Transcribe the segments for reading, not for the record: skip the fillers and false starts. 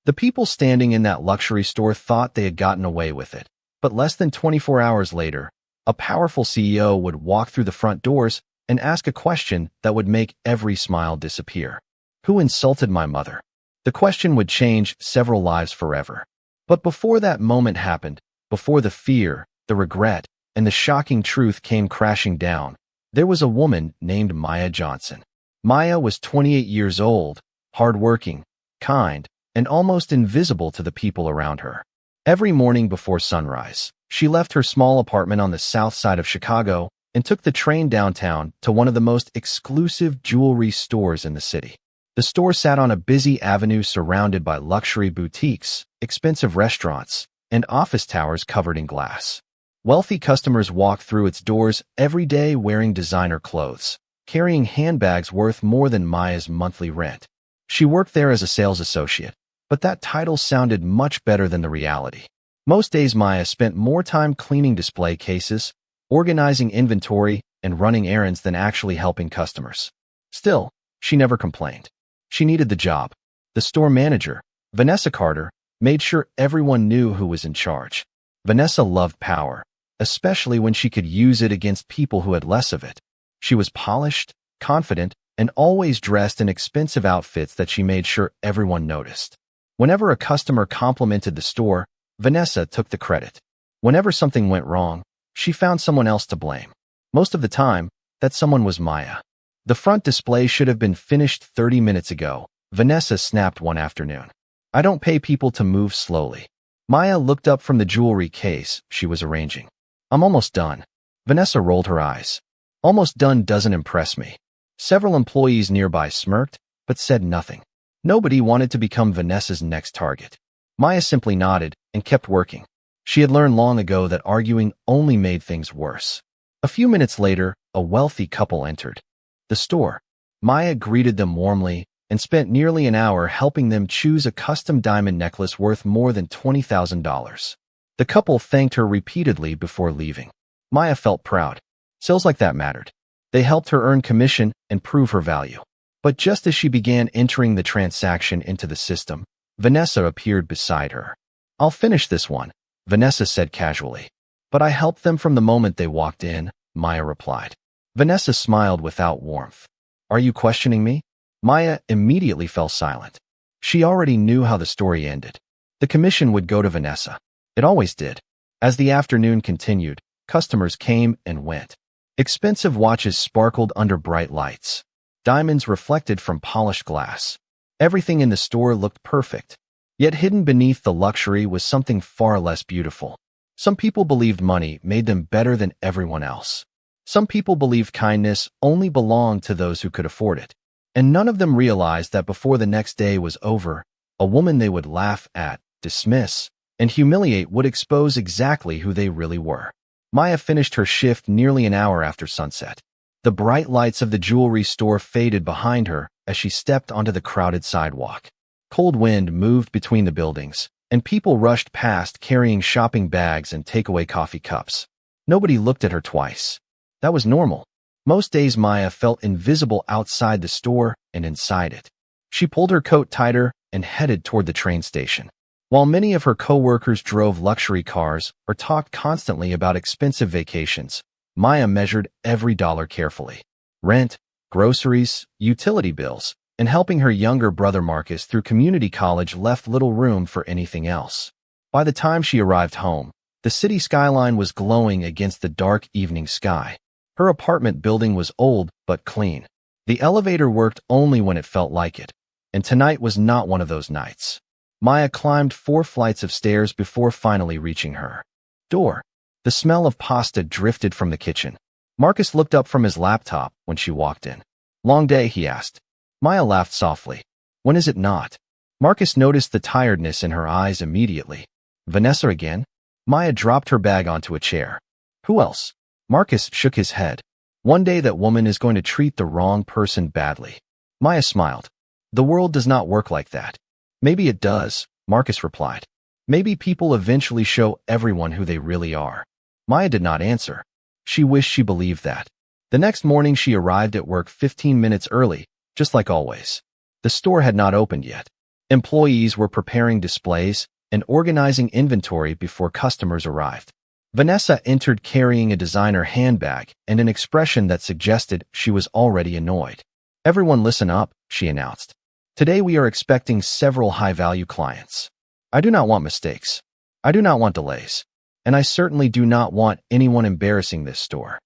The people standing in that luxury store thought they had gotten away with it. But less than 24 hours later, a powerful CEO would walk through the front doors and ask a question that would make every smile disappear. Who insulted my mother? The question would change several lives forever. But before that moment happened, before the fear, the regret, and the shocking truth came crashing down, there was a woman named Maya Johnson. Maya was 28 years old, hardworking, kind, and almost invisible to the people around her. Every morning before sunrise, she left her small apartment on the south side of Chicago and took the train downtown to one of the most exclusive jewelry stores in the city. The store sat on a busy avenue surrounded by luxury boutiques, expensive restaurants, and office towers covered in glass. Wealthy customers walked through its doors every day wearing designer clothes, carrying handbags worth more than Maya's monthly rent. She worked there as a sales associate, but that title sounded much better than the reality. Most days Maya spent more time cleaning display cases, organizing inventory, and running errands than actually helping customers. Still, she never complained. She needed the job. The store manager, Vanessa Carter, made sure everyone knew who was in charge. Vanessa loved power, especially when she could use it against people who had less of it. She was polished, confident, and always dressed in expensive outfits that she made sure everyone noticed. Whenever a customer complimented the store, Vanessa took the credit. Whenever something went wrong, she found someone else to blame. Most of the time, that someone was Maya. The front display should have been finished 30 minutes ago, Vanessa snapped one afternoon. I don't pay people to move slowly. Maya looked up from the jewelry case she was arranging. I'm almost done. Vanessa rolled her eyes. Almost done doesn't impress me. Several employees nearby smirked, but said nothing. Nobody wanted to become Vanessa's next target. Maya simply nodded and kept working. She had learned long ago that arguing only made things worse. A few minutes later, a wealthy couple entered the store. Maya greeted them warmly and spent nearly an hour helping them choose a custom diamond necklace worth more than $20,000. The couple thanked her repeatedly before leaving. Maya felt proud. Sales like that mattered. They helped her earn commission and prove her value. But just as she began entering the transaction into the system, Vanessa appeared beside her. I'll finish this one, Vanessa said casually. But I helped them from the moment they walked in, Maya replied. Vanessa smiled without warmth. Are you questioning me? Maya immediately fell silent. She already knew how the story ended. The commission would go to Vanessa. It always did. As the afternoon continued, customers came and went. Expensive watches sparkled under bright lights. Diamonds reflected from polished glass. Everything in the store looked perfect. Yet hidden beneath the luxury was something far less beautiful. Some people believed money made them better than everyone else. Some people believed kindness only belonged to those who could afford it. And none of them realized that before the next day was over, a woman they would laugh at, dismiss, and humiliate would expose exactly who they really were. Maya finished her shift nearly an hour after sunset. The bright lights of the jewelry store faded behind her as she stepped onto the crowded sidewalk. Cold wind moved between the buildings, and people rushed past carrying shopping bags and takeaway coffee cups. Nobody looked at her twice. That was normal. Most days Maya felt invisible outside the store and inside it. She pulled her coat tighter and headed toward the train station. While many of her co-workers drove luxury cars or talked constantly about expensive vacations, Maya measured every dollar carefully. Rent, groceries, utility bills, and helping her younger brother Marcus through community college left little room for anything else. By the time she arrived home, the city skyline was glowing against the dark evening sky. Her apartment building was old but clean. The elevator worked only when it felt like it, and tonight was not one of those nights. Maya climbed 4 flights of stairs before finally reaching her door. The smell of pasta drifted from the kitchen. Marcus looked up from his laptop when she walked in. Long day, he asked. Maya laughed softly. When is it not? Marcus noticed the tiredness in her eyes immediately. Vanessa again? Maya dropped her bag onto a chair. Who else? Marcus shook his head. One day that woman is going to treat the wrong person badly. Maya smiled. The world does not work like that. Maybe it does, Marcus replied. Maybe people eventually show everyone who they really are. Maya did not answer. She wished she believed that. The next morning she arrived at work 15 minutes early, just like always. The store had not opened yet. Employees were preparing displays and organizing inventory before customers arrived. Vanessa entered carrying a designer handbag and an expression that suggested she was already annoyed. "Everyone listen up," she announced. "Today we are expecting several high-value clients. I do not want mistakes. I do not want delays. And I certainly do not want anyone embarrassing this store."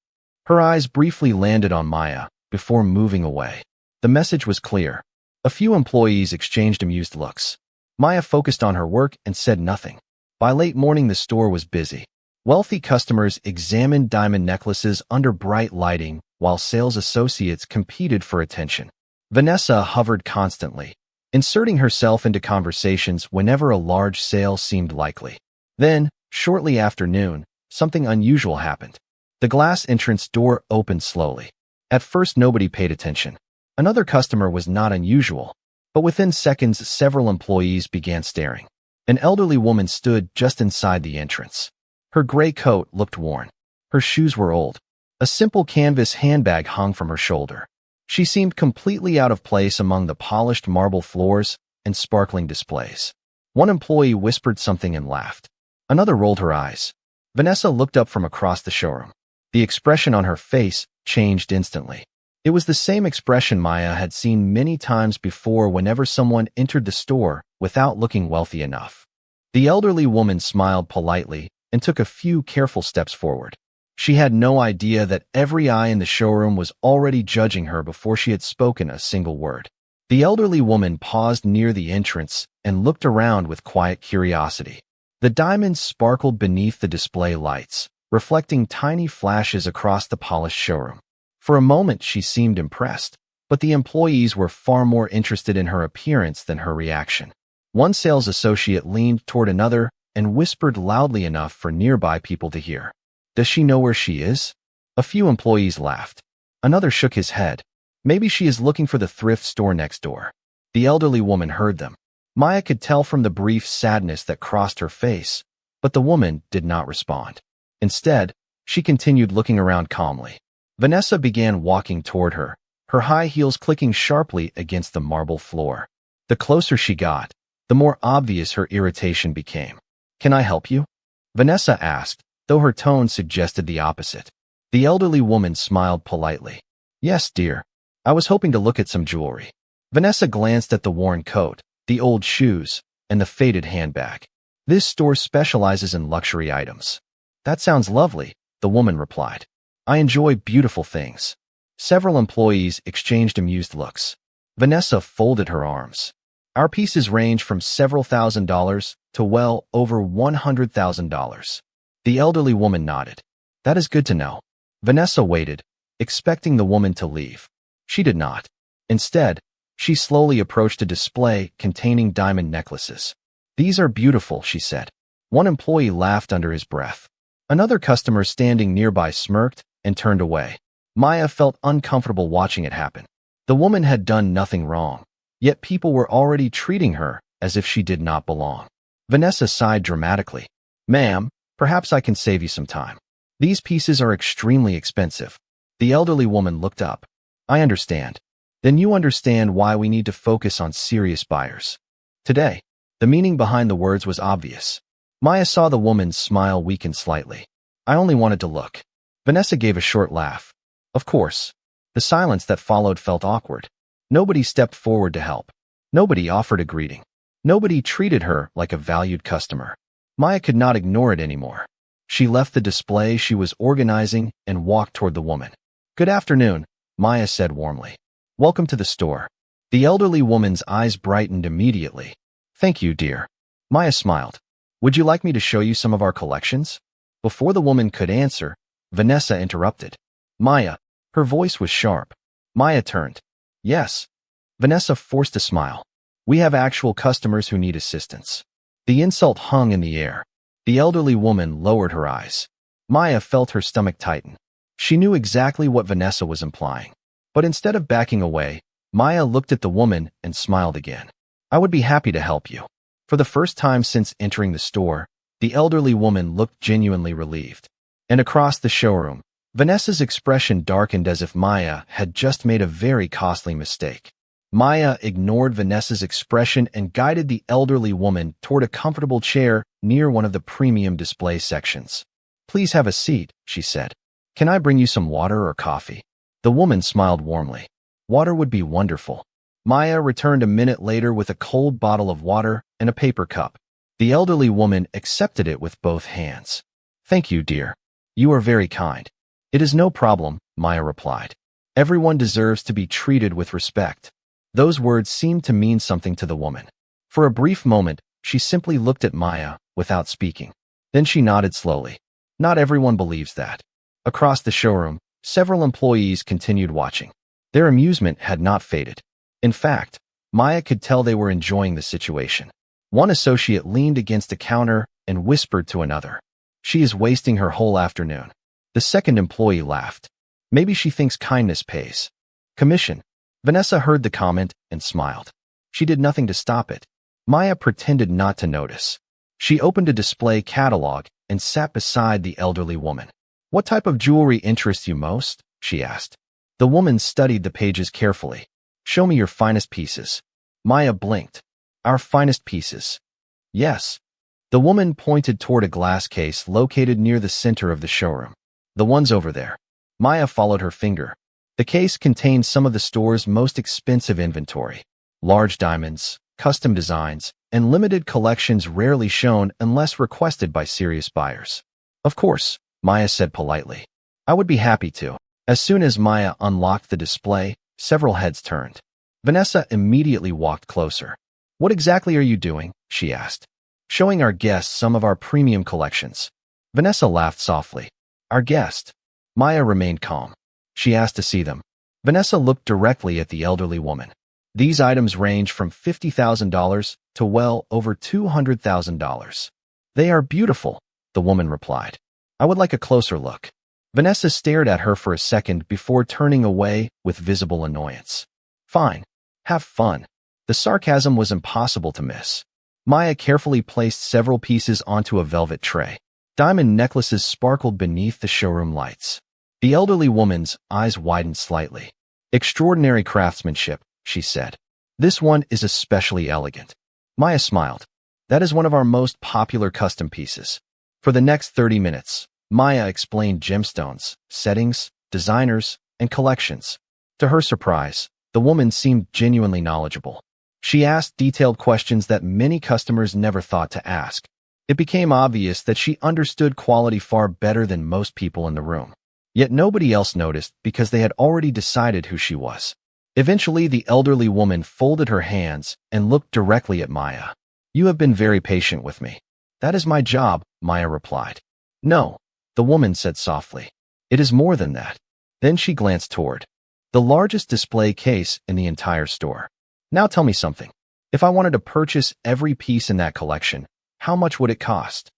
Her eyes briefly landed on Maya before moving away. The message was clear. A few employees exchanged amused looks. Maya focused on her work and said nothing. By late morning, the store was busy. Wealthy customers examined diamond necklaces under bright lighting, while sales associates competed for attention. Vanessa hovered constantly, inserting herself into conversations whenever a large sale seemed likely. Then, shortly after noon, something unusual happened. The glass entrance door opened slowly. At first, nobody paid attention. Another customer was not unusual, but within seconds, several employees began staring. An elderly woman stood just inside the entrance. Her gray coat looked worn. Her shoes were old. A simple canvas handbag hung from her shoulder. She seemed completely out of place among the polished marble floors and sparkling displays. One employee whispered something and laughed. Another rolled her eyes. Vanessa looked up from across the showroom. The expression on her face changed instantly. It was the same expression Maya had seen many times before whenever someone entered the store without looking wealthy enough. The elderly woman smiled politely and took a few careful steps forward. She had no idea that every eye in the showroom was already judging her before she had spoken a single word. The elderly woman paused near the entrance and looked around with quiet curiosity. The diamonds sparkled beneath the display lights, reflecting tiny flashes across the polished showroom. For a moment, she seemed impressed, but the employees were far more interested in her appearance than her reaction. One sales associate leaned toward another and whispered loudly enough for nearby people to hear. "Does she know where she is?" A few employees laughed. Another shook his head. "Maybe she is looking for the thrift store next door." The elderly woman heard them. Maya could tell from the brief sadness that crossed her face, but the woman did not respond. Instead, she continued looking around calmly. Vanessa began walking toward her, her high heels clicking sharply against the marble floor. The closer she got, the more obvious her irritation became. "Can I help you?" Vanessa asked, though her tone suggested the opposite. The elderly woman smiled politely. "Yes, dear. I was hoping to look at some jewelry." Vanessa glanced at the worn coat, the old shoes, and the faded handbag. "This store specializes in luxury items." "That sounds lovely," the woman replied. "I enjoy beautiful things." Several employees exchanged amused looks. Vanessa folded her arms. "Our pieces range from several $1,000s to well over $100,000. The elderly woman nodded. "That is good to know." Vanessa waited, expecting the woman to leave. She did not. Instead, she slowly approached a display containing diamond necklaces. "These are beautiful," she said. One employee laughed under his breath. Another customer standing nearby smirked and turned away. Maya felt uncomfortable watching it happen. The woman had done nothing wrong, yet people were already treating her as if she did not belong. Vanessa sighed dramatically. "Ma'am, perhaps I can save you some time. These pieces are extremely expensive." The elderly woman looked up. "I understand. Then you understand why we need to focus on serious buyers." Today, the meaning behind the words was obvious. Maya saw the woman's smile weaken slightly. "I only wanted to look." Vanessa gave a short laugh. Of course. The silence that followed felt awkward. Nobody stepped forward to help. Nobody offered a greeting. Nobody treated her like a valued customer. Maya could not ignore it anymore. She left the display she was organizing and walked toward the woman. "Good afternoon," Maya said warmly. "Welcome to the store." The elderly woman's eyes brightened immediately. "Thank you, dear." Maya smiled. "Would you like me to show you some of our collections?" Before the woman could answer, Vanessa interrupted. "Maya." Her voice was sharp. Maya turned. "Yes." Vanessa forced a smile. "We have actual customers who need assistance." The insult hung in the air. The elderly woman lowered her eyes. Maya felt her stomach tighten. She knew exactly what Vanessa was implying. But instead of backing away, Maya looked at the woman and smiled again. "I would be happy to help you." For the first time since entering the store, the elderly woman looked genuinely relieved. And across the showroom, Vanessa's expression darkened as if Maya had just made a very costly mistake. Maya ignored Vanessa's expression and guided the elderly woman toward a comfortable chair near one of the premium display sections. "Please have a seat," she said. "Can I bring you some water or coffee?" The woman smiled warmly. "Water would be wonderful." Maya returned a minute later with a cold bottle of water and a paper cup. The elderly woman accepted it with both hands. "Thank you, dear. You are very kind." "It is no problem," Maya replied. "Everyone deserves to be treated with respect." Those words seemed to mean something to the woman. For a brief moment, she simply looked at Maya without speaking. Then she nodded slowly. Not everyone believes that. Across the showroom, several employees continued watching. Their amusement had not faded. In fact, Maya could tell they were enjoying the situation. One associate leaned against a counter and whispered to another, "She is wasting her whole afternoon." The second employee laughed. "Maybe she thinks kindness pays." "Commission." Vanessa heard the comment and smiled. She did nothing to stop it. Maya pretended not to notice. She opened a display catalog and sat beside the elderly woman. "What type of jewelry interests you most?" she asked. The woman studied the pages carefully. "Show me your finest pieces." Maya blinked. "Our finest pieces?" "Yes." The woman pointed toward a glass case located near the center of the showroom. "The ones over there." Maya followed her finger. The case contained some of the store's most expensive inventory. Large diamonds, custom designs, and limited collections rarely shown unless requested by serious buyers. "Of course," Maya said politely. "I would be happy to." As soon as Maya unlocked the display, several heads turned. Vanessa immediately walked closer. "What exactly are you doing?" she asked. "Showing our guests some of our premium collections." Vanessa laughed softly. "Our guest?" Maya remained calm. She asked to see them. Vanessa looked directly at the elderly woman. "These items range from $50,000 to well over $200,000. "They are beautiful," the woman replied. "I would like a closer look." Vanessa stared at her for a second before turning away with visible annoyance. "Fine. Have fun." The sarcasm was impossible to miss. Maya carefully placed several pieces onto a velvet tray. Diamond necklaces sparkled beneath the showroom lights. The elderly woman's eyes widened slightly. "Extraordinary craftsmanship," she said. "This one is especially elegant." Maya smiled. "That is one of our most popular custom pieces." For the next 30 minutes, Maya explained gemstones, settings, designers, and collections. To her surprise, the woman seemed genuinely knowledgeable. She asked detailed questions that many customers never thought to ask. It became obvious that she understood quality far better than most people in the room. Yet nobody else noticed because they had already decided who she was. Eventually, the elderly woman folded her hands and looked directly at Maya. "You have been very patient with me." "That is my job," Maya replied. "No," the woman said softly. "It is more than that." Then she glanced toward the largest display case in the entire store. "Now tell me something. If I wanted to purchase every piece in that collection, how much would it cost?"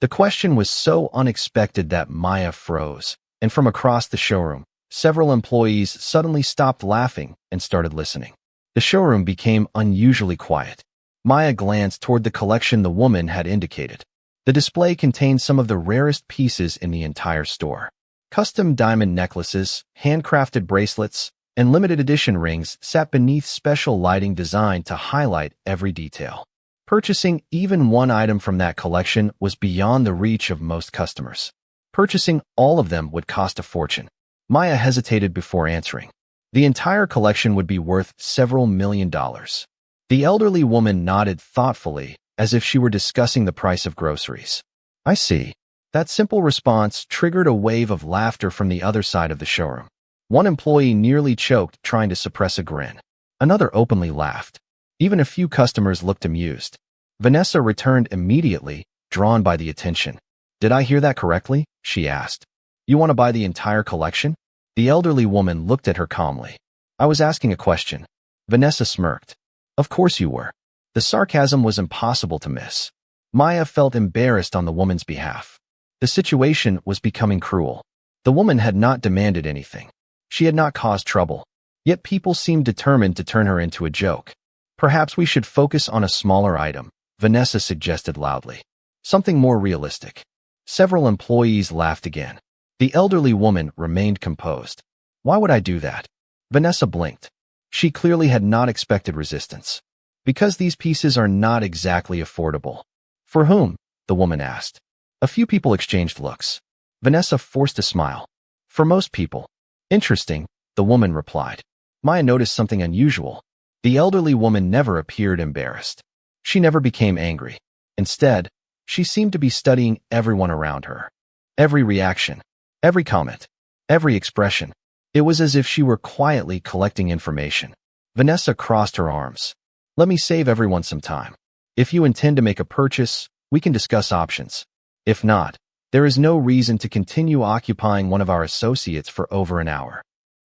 The question was so unexpected that Maya froze, and from across the showroom, several employees suddenly stopped laughing and started listening. The showroom became unusually quiet. Maya glanced toward the collection the woman had indicated. The display contained some of the rarest pieces in the entire store. Custom diamond necklaces, handcrafted bracelets, and limited edition rings sat beneath special lighting designed to highlight every detail. Purchasing even one item from that collection was beyond the reach of most customers. Purchasing all of them would cost a fortune. Maya hesitated before answering. The entire collection would be worth several $1,000,000. The elderly woman nodded thoughtfully, as if she were discussing the price of groceries. "I see." That simple response triggered a wave of laughter from the other side of the showroom. One employee nearly choked trying to suppress a grin. Another openly laughed. Even a few customers looked amused. Vanessa returned immediately, drawn by the attention. "Did I hear that correctly?" she asked. "You want to buy the entire collection?" The elderly woman looked at her calmly. "I was asking a question." Vanessa smirked. "Of course you were." The sarcasm was impossible to miss. Maya felt embarrassed on the woman's behalf. The situation was becoming cruel. The woman had not demanded anything. She had not caused trouble. Yet people seemed determined to turn her into a joke. "Perhaps we should focus on a smaller item," Vanessa suggested loudly. "Something more realistic." Several employees laughed again. The elderly woman remained composed. "Why would I do that?" Vanessa blinked. She clearly had not expected resistance. Because these pieces are not exactly affordable. For whom? The woman asked. A few people exchanged looks. Vanessa forced a smile. For most people. Interesting, the woman replied. Maya noticed something unusual. The elderly woman never appeared embarrassed. She never became angry. Instead, she seemed to be studying everyone around her. Every reaction, every comment, every expression. It was as if she were quietly collecting information. Vanessa crossed her arms. Let me save everyone some time. If you intend to make a purchase, we can discuss options. If not, there is no reason to continue occupying one of our associates for over an hour.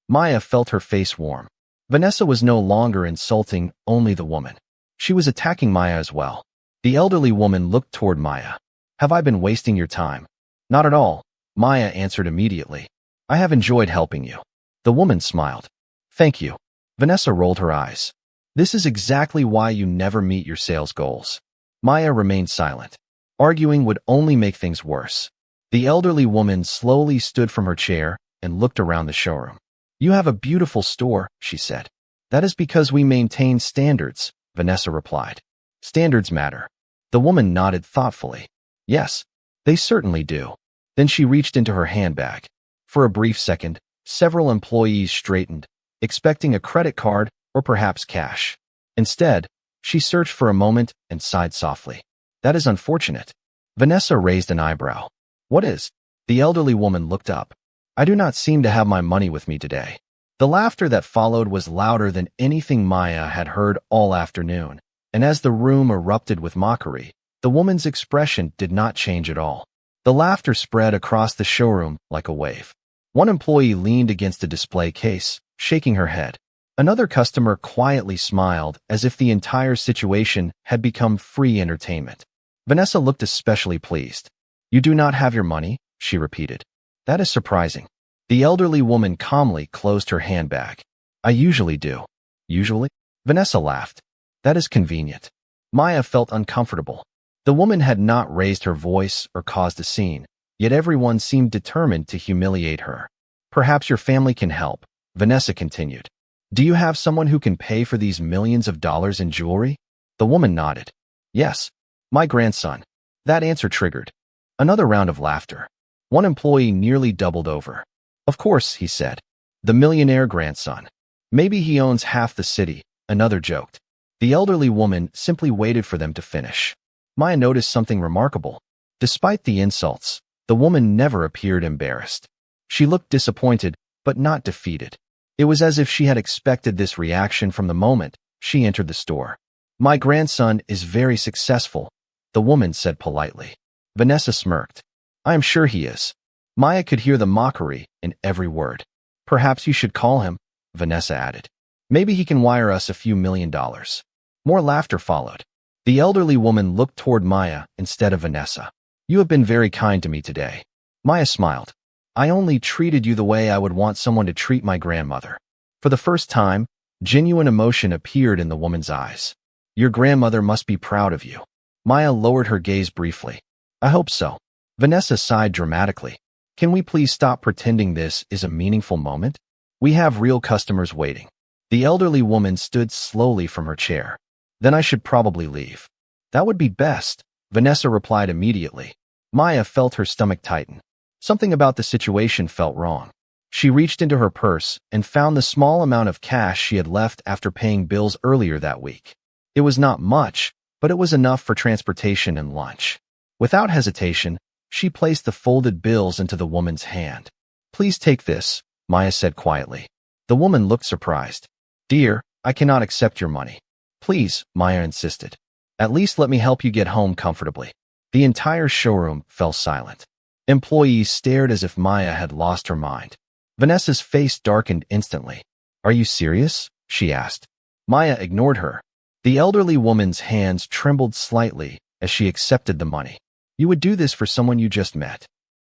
Maya felt her face warm. Vanessa was no longer insulting only the woman. She was attacking Maya as well. The elderly woman looked toward Maya. Have I been wasting your time? Not at all, Maya answered immediately. I have enjoyed helping you. The woman smiled. Thank you. Vanessa rolled her eyes. This is exactly why you never meet your sales goals. Maya remained silent. Arguing would only make things worse. The elderly woman slowly stood from her chair and looked around the showroom. You have a beautiful store, she said. That is because we maintain standards, Vanessa replied. Standards matter. The woman nodded thoughtfully. Yes, they certainly do. Then she reached into her handbag. For a brief second, several employees straightened, expecting a credit card or perhaps cash. Instead, she searched for a moment and sighed softly. That is unfortunate. Vanessa raised an eyebrow. What is? The elderly woman looked up. I do not seem to have my money with me today. The laughter that followed was louder than anything Maya had heard all afternoon, and as the room erupted with mockery, the woman's expression did not change at all. The laughter spread across the showroom like a wave. One employee leaned against a display case, shaking her head. Another customer quietly smiled as if the entire situation had become free entertainment. Vanessa looked especially pleased. You do not have your money, she repeated. That is surprising. The elderly woman calmly closed her handbag. I usually do. Usually? Vanessa laughed. That is convenient. Maya felt uncomfortable. The woman had not raised her voice or caused a scene, yet everyone seemed determined to humiliate her. Perhaps your family can help, Vanessa continued. Do you have someone who can pay for these millions of dollars in jewelry? The woman nodded. Yes, my grandson. That answer triggered another round of laughter. One employee nearly doubled over. Of course, he said. The millionaire grandson. Maybe he owns half the city, another joked. The elderly woman simply waited for them to finish. Maya noticed something remarkable. Despite the insults, the woman never appeared embarrassed. She looked disappointed, but not defeated. It was as if she had expected this reaction from the moment she entered the store. My grandson is very successful, the woman said politely. Vanessa smirked. I am sure he is. Maya could hear the mockery in every word. Perhaps you should call him, Vanessa added. Maybe he can wire us a few $1,000,000. More laughter followed. The elderly woman looked toward Maya instead of Vanessa. You have been very kind to me today. Maya smiled. I only treated you the way I would want someone to treat my grandmother. For the first time, genuine emotion appeared in the woman's eyes. Your grandmother must be proud of you. Maya lowered her gaze briefly. I hope so. Vanessa sighed dramatically. Can we please stop pretending this is a meaningful moment? We have real customers waiting. The elderly woman stood slowly from her chair. Then I should probably leave. That would be best, Vanessa replied immediately. Maya felt her stomach tighten. Something about the situation felt wrong. She reached into her purse and found the small amount of cash she had left after paying bills earlier that week. It was not much, but it was enough for transportation and lunch. Without hesitation, she placed the folded bills into the woman's hand. Please take this, Maya said quietly. The woman looked surprised. Dear, I cannot accept your money. Please, Maya insisted. At least let me help you get home comfortably. The entire showroom fell silent. Employees stared as if Maya had lost her mind. Vanessa's face darkened instantly. Are you serious? She asked. Maya ignored her. The elderly woman's hands trembled slightly as she accepted the money. You would do this for someone you just met.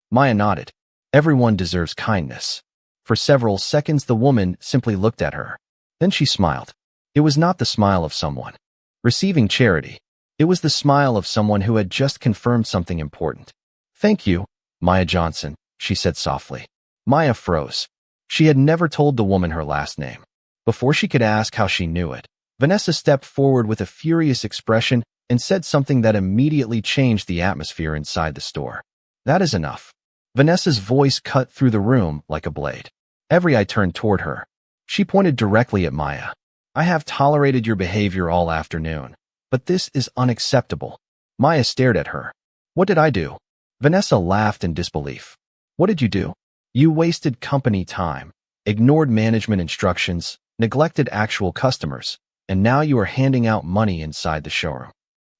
Maya nodded. Everyone deserves kindness. For several seconds the woman simply looked at her. Then she smiled. It was not the smile of someone receiving charity. It was the smile of someone who had just confirmed something important. Thank you, Maya Johnson, she said softly. Maya froze. She had never told the woman her last name. Before she could ask how she knew it, Vanessa stepped forward with a furious expression and said something that immediately changed the atmosphere inside the store. That is enough. Vanessa's voice cut through the room like a blade. Every eye turned toward her. She pointed directly at Maya. I have tolerated your behavior all afternoon, but this is unacceptable. Maya stared at her. What did I do? Vanessa laughed in disbelief. What did you do? You wasted company time, ignored management instructions, neglected actual customers, and now you are handing out money inside the showroom.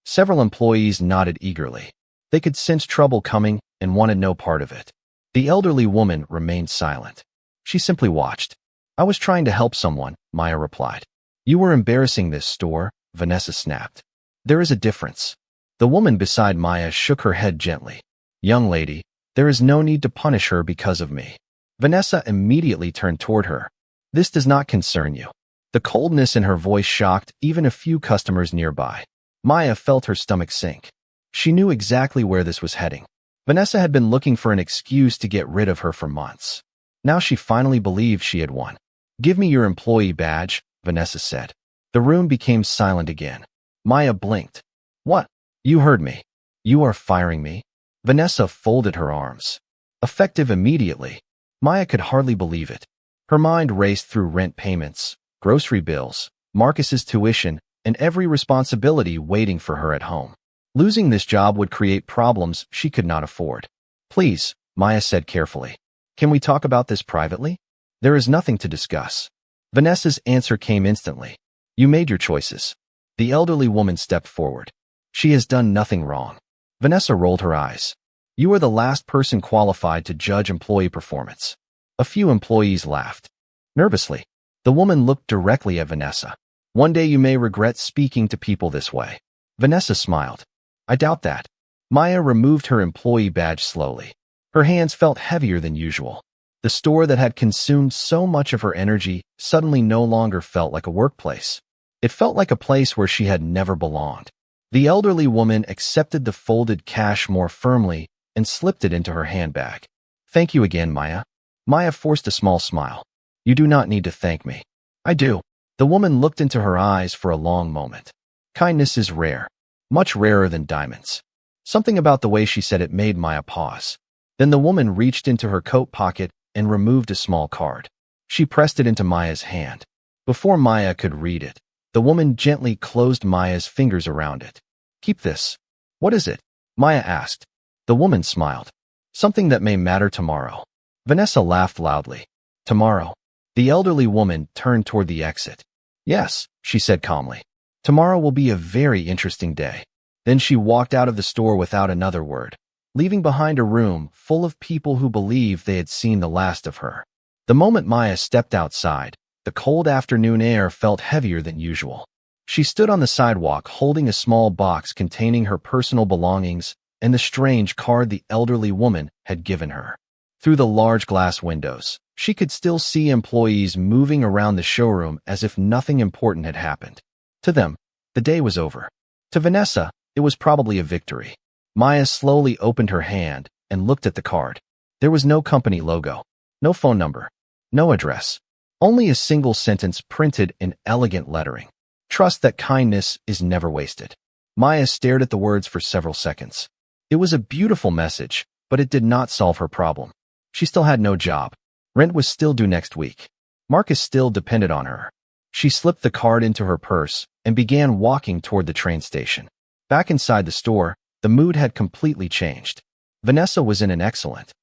Several employees nodded eagerly. They could sense trouble coming and wanted no part of it. The elderly woman remained silent. She simply watched. I was trying to help someone, Maya replied. You were embarrassing this store, Vanessa snapped. There is a difference. The woman beside Maya shook her head gently. Young lady, there is no need to punish her because of me. Vanessa immediately turned toward her. This does not concern you. The coldness in her voice shocked even a few customers nearby. Maya felt her stomach sink. She knew exactly where this was heading. Vanessa had been looking for an excuse to get rid of her for months. Now she finally believed she had won. Give me your employee badge, Vanessa said. The room became silent again. Maya blinked. What? You heard me. You are firing me? Vanessa folded her arms. Effective immediately. Maya could hardly believe it. Her mind raced through rent payments, grocery bills, Marcus's tuition, and every responsibility waiting for her at home. Losing this job would create problems she could not afford. Please, Maya said carefully. Can we talk about this privately? There is nothing to discuss. Vanessa's answer came instantly. You made your choices. The elderly woman stepped forward. She has done nothing wrong. Vanessa rolled her eyes. You are the last person qualified to judge employee performance. A few employees laughed. Nervously, the woman looked directly at Vanessa. One day you may regret speaking to people this way. Vanessa smiled. I doubt that. Maya removed her employee badge slowly. Her hands felt heavier than usual. The store that had consumed so much of her energy suddenly no longer felt like a workplace. It felt like a place where she had never belonged. The elderly woman accepted the folded cash more firmly and slipped it into her handbag. Thank you again, Maya. Maya forced a small smile. You do not need to thank me. I do. The woman looked into her eyes for a long moment. Kindness is rare, much rarer than diamonds. Something about the way she said it made Maya pause. Then the woman reached into her coat pocket and removed a small card. She pressed it into Maya's hand. Before Maya could read it, the woman gently closed Maya's fingers around it. Keep this. What is it? Maya asked. The woman smiled. Something that may matter tomorrow. Vanessa laughed loudly. Tomorrow. The elderly woman turned toward the exit. Yes, she said calmly. Tomorrow will be a very interesting day. Then she walked out of the store without another word, leaving behind a room full of people who believed they had seen the last of her. The moment Maya stepped outside, the cold afternoon air felt heavier than usual. She stood on the sidewalk holding a small box containing her personal belongings and the strange card the elderly woman had given her. Through the large glass windows, she could still see employees moving around the showroom as if nothing important had happened. To them, the day was over. To Vanessa, it was probably a victory. Maya slowly opened her hand and looked at the card. There was no company logo, no phone number, no address, only a single sentence printed in elegant lettering. Trust that kindness is never wasted. Maya stared at the words for several seconds. It was a beautiful message, but it did not solve her problem. She still had no job. Rent was still due next week. Marcus still depended on her. She slipped the card into her purse and began walking toward the train station. Back inside the store, the mood had completely changed. Vanessa was in an excellent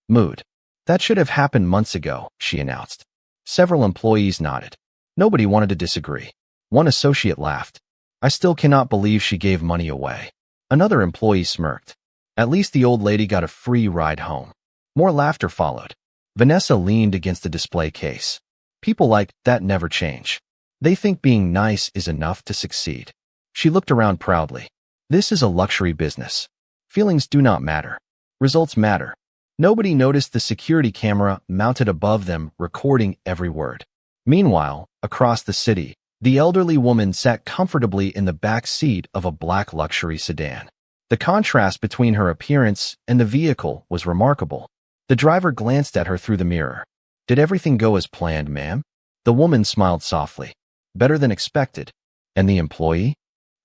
mood. That should have happened months ago, she announced. Several employees nodded. Nobody wanted to disagree. One associate laughed. I still cannot believe she gave money away. Another employee smirked. At least the old lady got a free ride home. More laughter followed. Vanessa leaned against the display case. People like that never change. They think being nice is enough to succeed. She looked around proudly. This is a luxury business. Feelings do not matter. Results matter. Nobody noticed the security camera mounted above them recording every word. Meanwhile, across the city, the elderly woman sat comfortably in the back seat of a black luxury sedan. The contrast between her appearance and the vehicle was remarkable. The driver glanced at her through the mirror. Did everything go as planned, ma'am? The woman smiled softly. Better than expected. And the employee?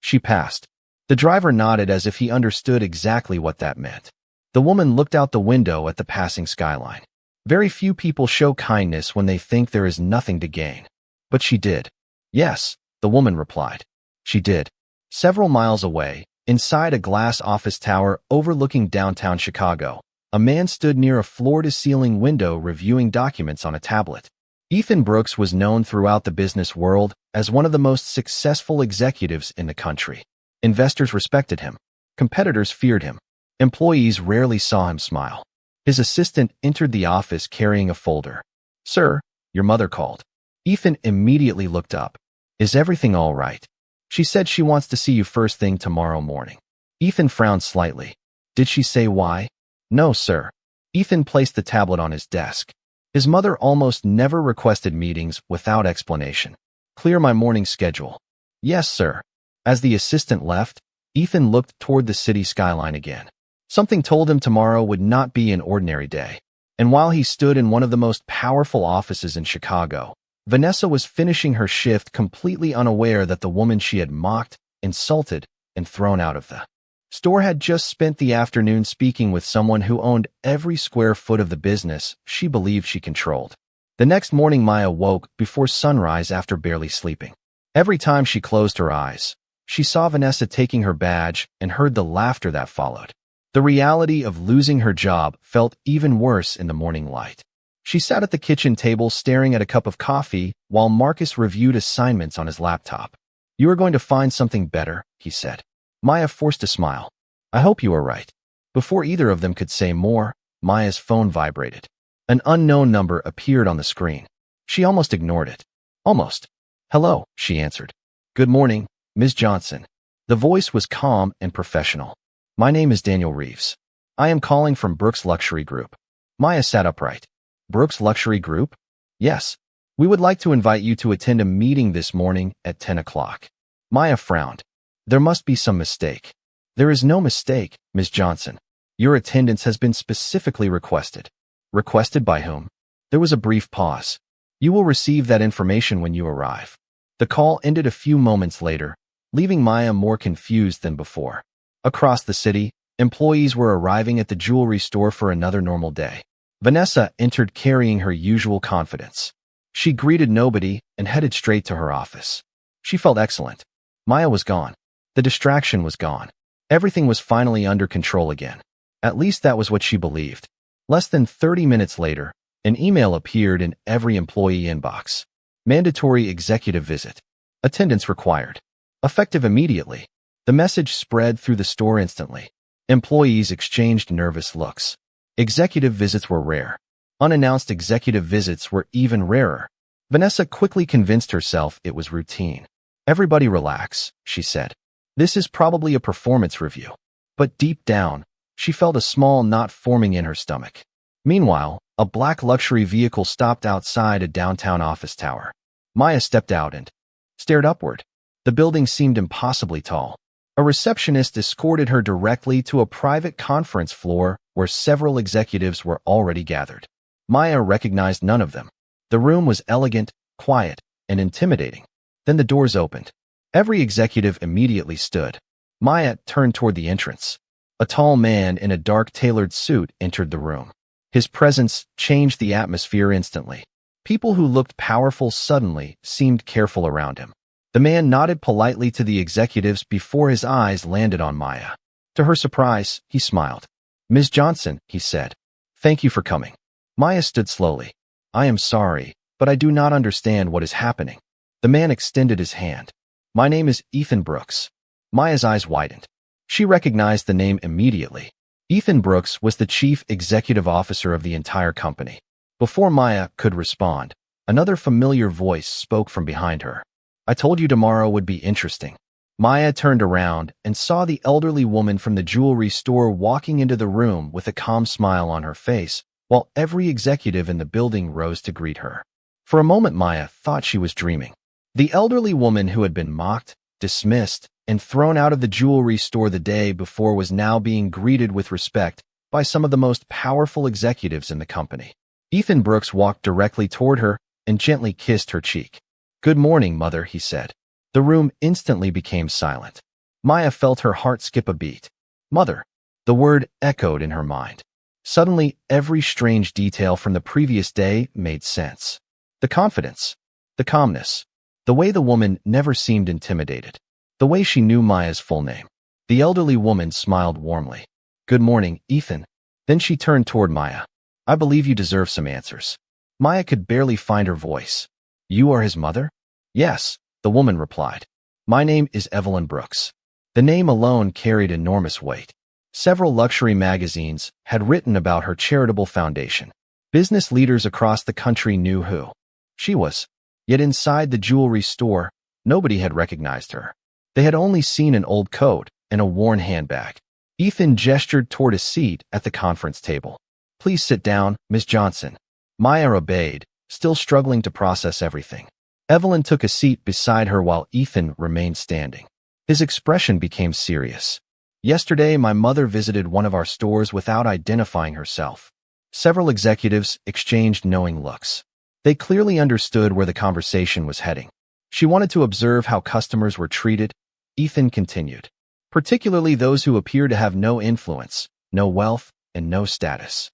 She passed. The driver nodded as if he understood exactly what that meant. The woman looked out the window at the passing skyline. Very few people show kindness when they think there is nothing to gain. But she did. Yes, the woman replied. She did. Several miles away, inside a glass office tower overlooking downtown Chicago, a man stood near a floor-to-ceiling window reviewing documents on a tablet. Ethan Brooks was known throughout the business world as one of the most successful executives in the country. Investors respected him. Competitors feared him. Employees rarely saw him smile. His assistant entered the office carrying a folder. "Sir, your mother called." Ethan immediately looked up. "Is everything all right?" "She said she wants to see you first thing tomorrow morning." Ethan frowned slightly. "Did she say why?" "No, sir." Ethan placed the tablet on his desk. His mother almost never requested meetings without explanation. "Clear my morning schedule." "Yes, sir." As the assistant left, Ethan looked toward the city skyline again. Something told him tomorrow would not be an ordinary day. And while he stood in one of the most powerful offices in Chicago, Vanessa was finishing her shift completely unaware that the woman she had mocked, insulted, and thrown out of the store had just spent the afternoon speaking with someone who owned every square foot of the business she believed she controlled. The next morning, Maya woke before sunrise after barely sleeping. Every time she closed her eyes, she saw Vanessa taking her badge and heard the laughter that followed. The reality of losing her job felt even worse in the morning light. She sat at the kitchen table staring at a cup of coffee while Marcus reviewed assignments on his laptop. "You are going to find something better," he said. Maya forced a smile. "I hope you are right." Before either of them could say more, Maya's phone vibrated. An unknown number appeared on the screen. She almost ignored it. "Almost." "Hello," she answered. "Good morning, Ms. Johnson." The voice was calm and professional. "My name is Daniel Reeves. I am calling from Brooks Luxury Group." Maya sat upright. "Brooks Luxury Group?" "Yes. We would like to invite you to attend a meeting this morning at 10 o'clock. Maya frowned. "There must be some mistake." "There is no mistake, Ms. Johnson. Your attendance has been specifically requested." "Requested by whom?" There was a brief pause. "You will receive that information when you arrive." The call ended a few moments later, leaving Maya more confused than before. Across the city, employees were arriving at the jewelry store for another normal day. Vanessa entered carrying her usual confidence. She greeted nobody and headed straight to her office. She felt excellent. Maya was gone. The distraction was gone. Everything was finally under control again. At least that was what she believed. Less than 30 minutes later, an email appeared in every employee inbox. Mandatory executive visit. Attendance required. Effective immediately. The message spread through the store instantly. Employees exchanged nervous looks. Executive visits were rare. Unannounced executive visits were even rarer. Vanessa quickly convinced herself it was routine. "Everybody relax," she said. "This is probably a performance review." But deep down, she felt a small knot forming in her stomach. Meanwhile, a black luxury vehicle stopped outside a downtown office tower. Maya stepped out and stared upward. The building seemed impossibly tall. A receptionist escorted her directly to a private conference floor where several executives were already gathered. Maya recognized none of them. The room was elegant, quiet, and intimidating. Then the doors opened. Every executive immediately stood. Maya turned toward the entrance. A tall man in a dark tailored suit entered the room. His presence changed the atmosphere instantly. People who looked powerful suddenly seemed careful around him. The man nodded politely to the executives before his eyes landed on Maya. To her surprise, he smiled. "Ms. Johnson," he said. "Thank you for coming." Maya stood slowly. "I am sorry, but I do not understand what is happening." The man extended his hand. "My name is Ethan Brooks." Maya's eyes widened. She recognized the name immediately. Ethan Brooks was the chief executive officer of the entire company. Before Maya could respond, another familiar voice spoke from behind her. "I told you tomorrow would be interesting." Maya turned around and saw the elderly woman from the jewelry store walking into the room with a calm smile on her face, while every executive in the building rose to greet her. For a moment, Maya thought she was dreaming. The elderly woman who had been mocked, dismissed, and thrown out of the jewelry store the day before was now being greeted with respect by some of the most powerful executives in the company. Ethan Brooks walked directly toward her, and gently kissed her cheek. "Good morning, Mother," he said. The room instantly became silent. Maya felt her heart skip a beat. Mother. The word echoed in her mind. Suddenly, every strange detail from the previous day made sense. The confidence, the calmness, the way the woman never seemed intimidated, the way she knew Maya's full name. The elderly woman smiled warmly. "Good morning, Ethan." Then she turned toward Maya. "I believe you deserve some answers." Maya could barely find her voice. "You are his mother?" "Yes," the woman replied. "My name is Evelyn Brooks." The name alone carried enormous weight. Several luxury magazines had written about her charitable foundation. Business leaders across the country knew who she was. Yet inside the jewelry store, nobody had recognized her. They had only seen an old coat and a worn handbag. Ethan gestured toward a seat at the conference table. "Please sit down, Miss Johnson." Maya obeyed, still struggling to process everything. Evelyn took a seat beside her while Ethan remained standing. His expression became serious. "Yesterday, my mother visited one of our stores without identifying herself." Several executives exchanged knowing looks. They clearly understood where the conversation was heading. "She wanted to observe how customers were treated," Ethan continued, "particularly those who appear to have no influence, no wealth, and no status."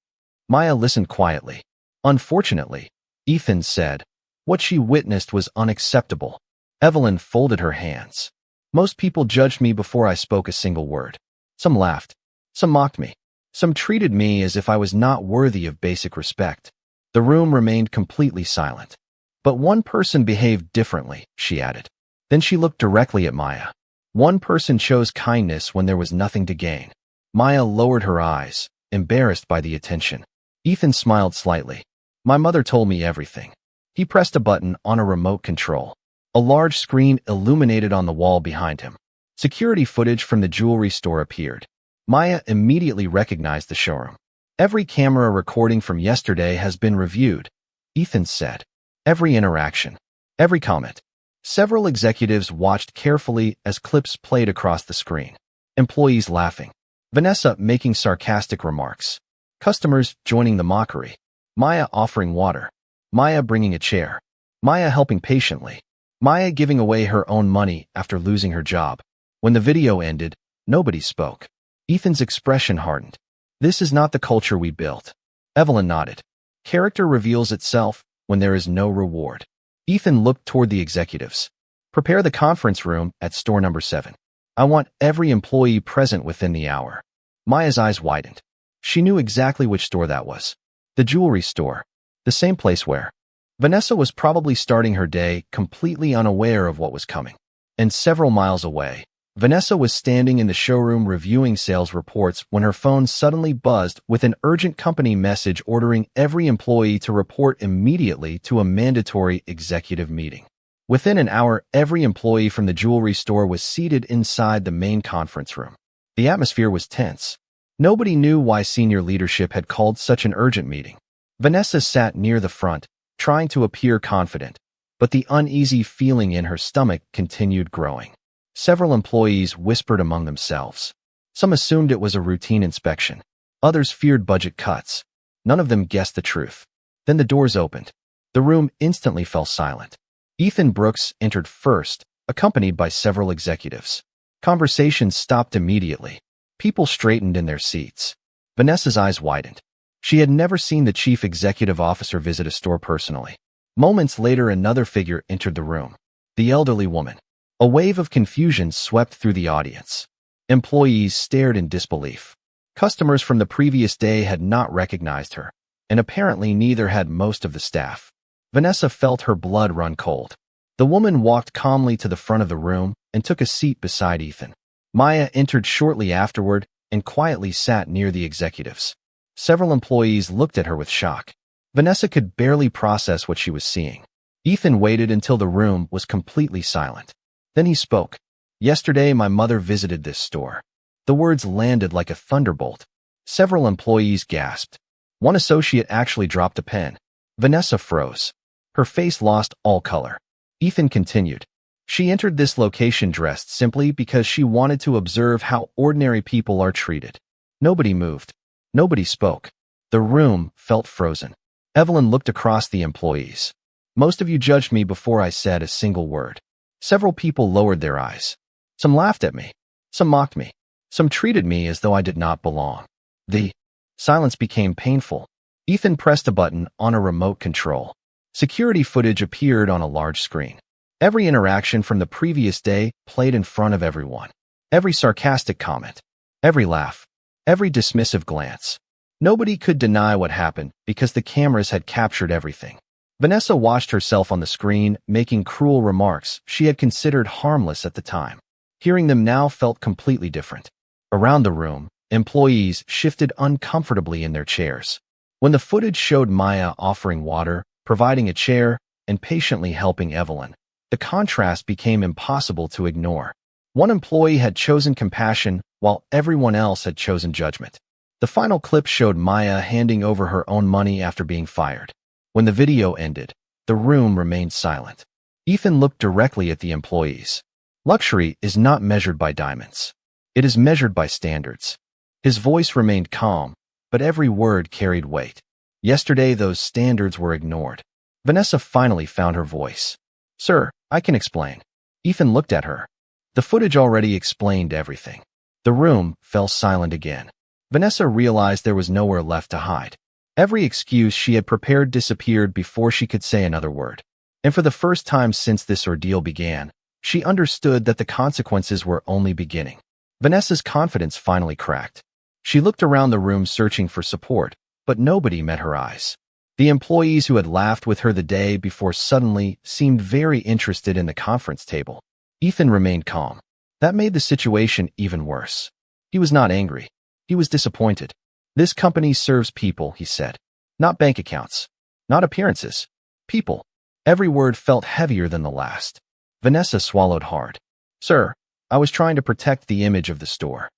Maya listened quietly. "Unfortunately," Ethan said, "what she witnessed was unacceptable." Evelyn folded her hands. "Most people judged me before I spoke a single word. Some laughed. Some mocked me. Some treated me as if I was not worthy of basic respect." The room remained completely silent. "But one person behaved differently," she added. Then she looked directly at Maya. "One person chose kindness when there was nothing to gain." Maya lowered her eyes, embarrassed by the attention. Ethan smiled slightly. "My mother told me everything." He pressed a button on a remote control. A large screen illuminated on the wall behind him. Security footage from the jewelry store appeared. Maya immediately recognized the showroom. "Every camera recording from yesterday has been reviewed," Ethan said. "Every interaction, every comment." Several executives watched carefully as clips played across the screen. Employees laughing. Vanessa making sarcastic remarks. Customers joining the mockery. Maya offering water. Maya bringing a chair. Maya helping patiently. Maya giving away her own money after losing her job. When the video ended, nobody spoke. Ethan's expression hardened. "This is not the culture we built." Evelyn nodded. "Character reveals itself when there is no reward." Ethan looked toward the executives. "Prepare the conference room at store number 7. I want every employee present within the hour." Maya's eyes widened. She knew exactly which store that was. The jewelry store. The same place where Vanessa was probably starting her day completely unaware of what was coming. And several miles away, Vanessa was standing in the showroom reviewing sales reports when her phone suddenly buzzed with an urgent company message ordering every employee to report immediately to a mandatory executive meeting. Within an hour, every employee from the jewelry store was seated inside the main conference room. The atmosphere was tense. Nobody knew why senior leadership had called such an urgent meeting. Vanessa sat near the front, trying to appear confident, but the uneasy feeling in her stomach continued growing. Several employees whispered among themselves. Some assumed it was a routine inspection. Others feared budget cuts. None of them guessed the truth. Then the doors opened. The room instantly fell silent. Ethan Brooks entered first, accompanied by several executives. Conversations stopped immediately. People straightened in their seats. Vanessa's eyes widened. She had never seen the chief executive officer visit a store personally. Moments later, another figure entered the room. The elderly woman. A wave of confusion swept through the audience. Employees stared in disbelief. Customers from the previous day had not recognized her, and apparently neither had most of the staff. Vanessa felt her blood run cold. The woman walked calmly to the front of the room and took a seat beside Ethan. Maya entered shortly afterward and quietly sat near the executives. Several employees looked at her with shock. Vanessa could barely process what she was seeing. Ethan waited until the room was completely silent. Then he spoke. "Yesterday, my mother visited this store." The words landed like a thunderbolt. Several employees gasped. One associate actually dropped a pen. Vanessa froze. Her face lost all color. Ethan continued. "She entered this location dressed simply because she wanted to observe how ordinary people are treated." Nobody moved. Nobody spoke. The room felt frozen. Evelyn looked across the employees. Most of you judged me before I said a single word. Several people lowered their eyes. Some laughed at me. Some mocked me. Some treated me as though I did not belong. The silence became painful. Ethan pressed a button on a remote control. Security footage appeared on a large screen. Every interaction from the previous day played in front of everyone. Every sarcastic comment. Every laugh. Every dismissive glance. Nobody could deny what happened because the cameras had captured everything. Vanessa watched herself on the screen, making cruel remarks she had considered harmless at the time. Hearing them now felt completely different. Around the room, employees shifted uncomfortably in their chairs. When the footage showed Maya offering water, providing a chair, and patiently helping Evelyn, the contrast became impossible to ignore. One employee had chosen compassion while everyone else had chosen judgment. The final clip showed Maya handing over her own money after being fired. When the video ended, the room remained silent. Ethan looked directly at the employees. Luxury is not measured by diamonds. It is measured by standards. His voice remained calm, but every word carried weight. Yesterday, those standards were ignored. Vanessa finally found her voice. "Sir, I can explain." Ethan looked at her. The footage already explained everything. The room fell silent again. Vanessa realized there was nowhere left to hide. Every excuse she had prepared disappeared before she could say another word. And for the first time since this ordeal began, she understood that the consequences were only beginning. Vanessa's confidence finally cracked. She looked around the room searching for support, but nobody met her eyes. The employees who had laughed with her the day before suddenly seemed very interested in the conference table. Ethan remained calm. That made the situation even worse. He was not angry. He was disappointed. "This company serves people," he said. "Not bank accounts. Not appearances. People." Every word felt heavier than the last. Vanessa swallowed hard. "Sir, I was trying to protect the image of the store."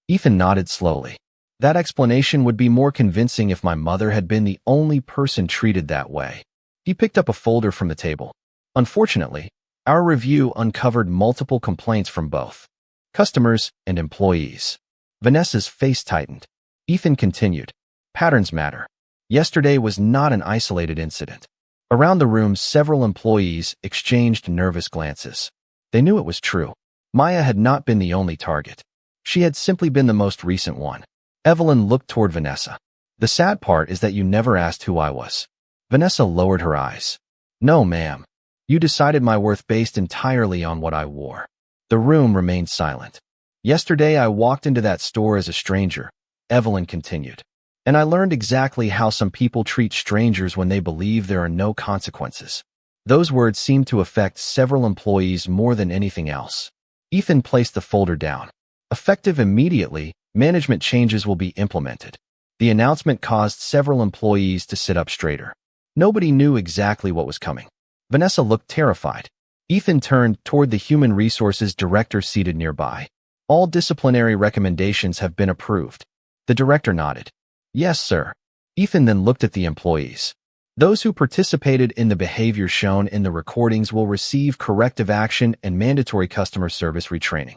Ethan nodded slowly. "That explanation would be more convincing if my mother had been the only person treated that way." He picked up a folder from the table. "Unfortunately, our review uncovered multiple complaints from both customers and employees." Vanessa's face tightened. Ethan continued. "Patterns matter. Yesterday was not an isolated incident." Around the room, several employees exchanged nervous glances. They knew it was true. Maya had not been the only target. She had simply been the most recent one. Evelyn looked toward Vanessa. "The sad part is that you never asked who I was." Vanessa lowered her eyes. "No, ma'am. You decided my worth based entirely on what I wore." The room remained silent. "Yesterday I walked into that store as a stranger," Evelyn continued. "And I learned exactly how some people treat strangers when they believe there are no consequences." Those words seemed to affect several employees more than anything else. Ethan placed the folder down. Effective immediately, management changes will be implemented. The announcement caused several employees to sit up straighter. Nobody knew exactly what was coming. Vanessa looked terrified. Ethan turned toward the human resources director seated nearby. "All disciplinary recommendations have been approved." The director nodded. "Yes, sir." Ethan then looked at the employees. "Those who participated in the behavior shown in the recordings will receive corrective action and mandatory customer service retraining."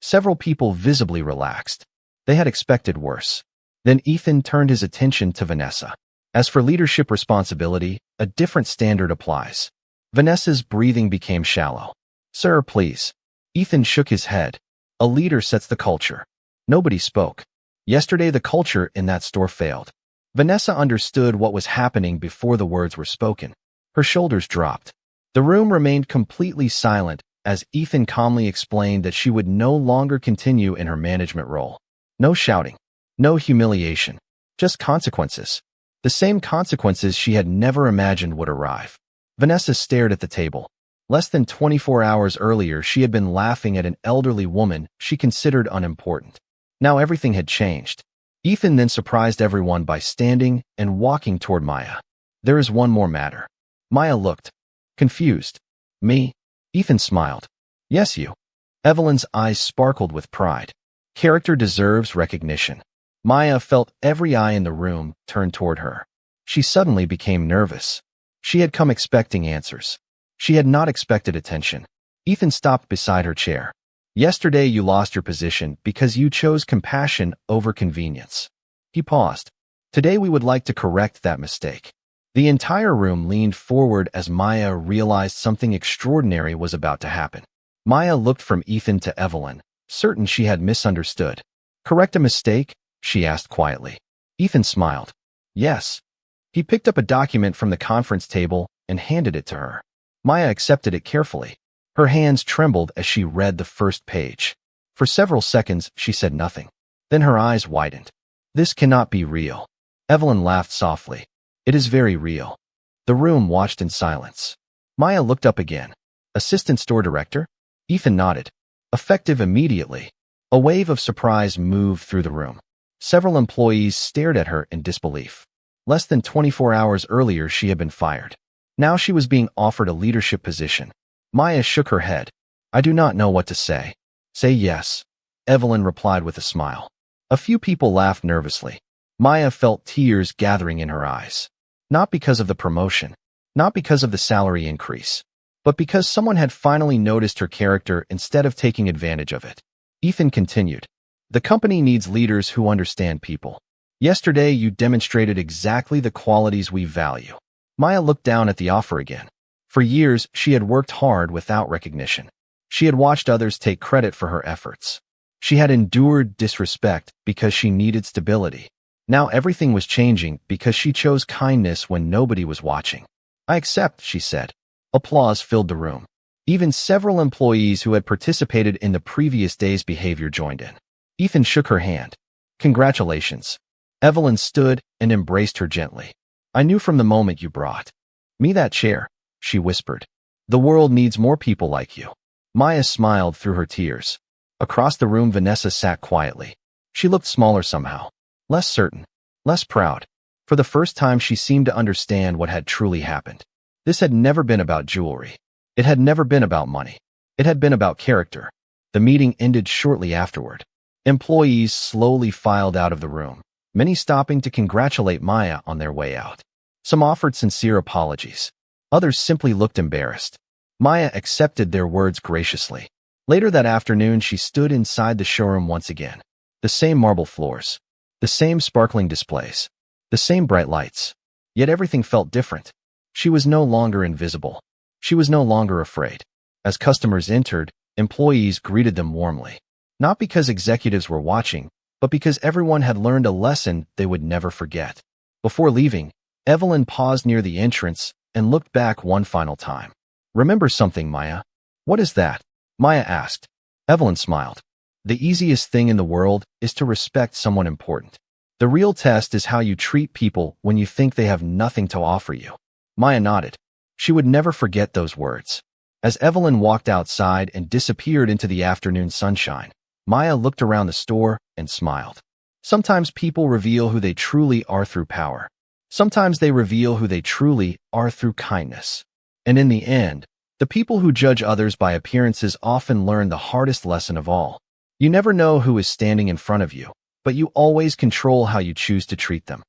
Several people visibly relaxed. They had expected worse. Then Ethan turned his attention to Vanessa. "As for leadership responsibility, a different standard applies." Vanessa's breathing became shallow. "Sir, please." Ethan shook his head. "A leader sets the culture." Nobody spoke. Yesterday the culture in that store failed. Vanessa understood what was happening before the words were spoken. Her shoulders dropped. The room remained completely silent as Ethan calmly explained that she would no longer continue in her management role. No shouting. No humiliation. Just consequences. The same consequences she had never imagined would arrive. Vanessa stared at the table. Less than 24 hours earlier, she had been laughing at an elderly woman she considered unimportant. Now everything had changed. Ethan then surprised everyone by standing and walking toward Maya. "There is one more matter." Maya looked confused. "Me?" Ethan smiled. "Yes, you." Evelyn's eyes sparkled with pride. "Character deserves recognition." Maya felt every eye in the room turn toward her. She suddenly became nervous. She had come expecting answers. She had not expected attention. Ethan stopped beside her chair. "Yesterday you lost your position because you chose compassion over convenience." He paused. "Today we would like to correct that mistake." The entire room leaned forward as Maya realized something extraordinary was about to happen. Maya looked from Ethan to Evelyn, certain she had misunderstood. "Correct a mistake?" she asked quietly. Ethan smiled. "Yes." He picked up a document from the conference table and handed it to her. Maya accepted it carefully. Her hands trembled as she read the first page. For several seconds, she said nothing. Then her eyes widened. "This cannot be real." Evelyn laughed softly. "It is very real." The room watched in silence. Maya looked up again. "Assistant store director?" Ethan nodded. "Effective immediately." A wave of surprise moved through the room. Several employees stared at her in disbelief. Less than 24 hours earlier, she had been fired. Now she was being offered a leadership position. Maya shook her head. "I do not know what to say." "Say yes," Evelyn replied with a smile. A few people laughed nervously. Maya felt tears gathering in her eyes. Not because of the promotion, not because of the salary increase, but because someone had finally noticed her character instead of taking advantage of it. Ethan continued. "The company needs leaders who understand people. Yesterday, you demonstrated exactly the qualities we value." Maya looked down at the offer again. For years, she had worked hard without recognition. She had watched others take credit for her efforts. She had endured disrespect because she needed stability. Now everything was changing because she chose kindness when nobody was watching. "I accept," she said. Applause filled the room. Even several employees who had participated in the previous day's behavior joined in. Ethan shook her hand. "Congratulations." Evelyn stood and embraced her gently. "I knew from the moment you brought me that chair," she whispered. "The world needs more people like you." Maya smiled through her tears. Across the room, Vanessa sat quietly. She looked smaller somehow. Less certain, less proud. For the first time, she seemed to understand what had truly happened. This had never been about jewelry. It had never been about money. It had been about character. The meeting ended shortly afterward. Employees slowly filed out of the room, many stopping to congratulate Maya on their way out. Some offered sincere apologies. Others simply looked embarrassed. Maya accepted their words graciously. Later that afternoon, she stood inside the showroom once again. The same marble floors. The same sparkling displays. The same bright lights. Yet everything felt different. She was no longer invisible. She was no longer afraid. As customers entered, employees greeted them warmly. Not because executives were watching, but because everyone had learned a lesson they would never forget. Before leaving, Evelyn paused near the entrance and looked back one final time. "Remember something, Maya." "What is that?" Maya asked. Evelyn smiled. "The easiest thing in the world is to respect someone important. The real test is how you treat people when you think they have nothing to offer you." Maya nodded. She would never forget those words. As Evelyn walked outside and disappeared into the afternoon sunshine, Maya looked around the store and smiled. Sometimes people reveal who they truly are through power. Sometimes they reveal who they truly are through kindness. And in the end, the people who judge others by appearances often learn the hardest lesson of all. You never know who is standing in front of you, but you always control how you choose to treat them.